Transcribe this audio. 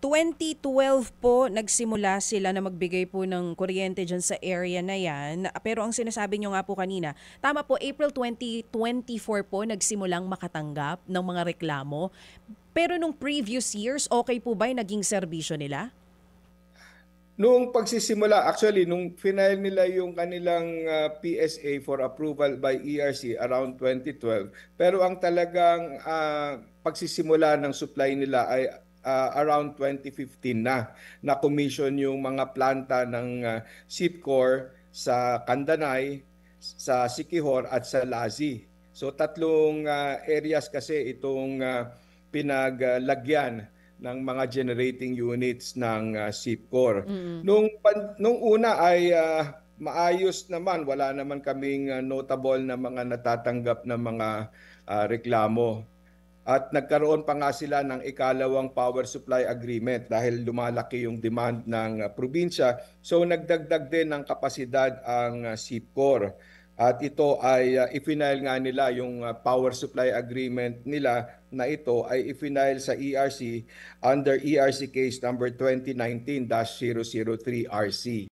2012 po nagsimula sila na magbigay po ng kuryente dyan sa area na yan. Pero ang sinasabi nyo nga po kanina, tama po, April 2024 po nagsimulang makatanggap ng mga reklamo. Pero nung previous years, okay po ba yung naging serbisyo nila? Noong pagsisimula, actually, nung final nila yung kanilang PSA for approval by ERC around 2012, pero ang talagang pagsisimula ng supply nila ay around 2015 na commission yung mga planta ng SIPCOR sa Candanay, sa Siquijor at sa Lazi. So tatlong areas kasi itong pinaglagyan ng mga generating units ng SIPCOR. Mm. Nung una ay maayos naman, wala naman kaming notable na mga natatanggap na mga reklamo. At nagkaroon pa nga sila ng ikalawang power supply agreement dahil lumalaki yung demand ng probinsya. So nagdagdag din ng kapasidad ang SIPCOR. At ito ay ifinail nga nila yung power supply agreement nila na ito ay ifinail sa ERC under ERC case number 2019-003 RC.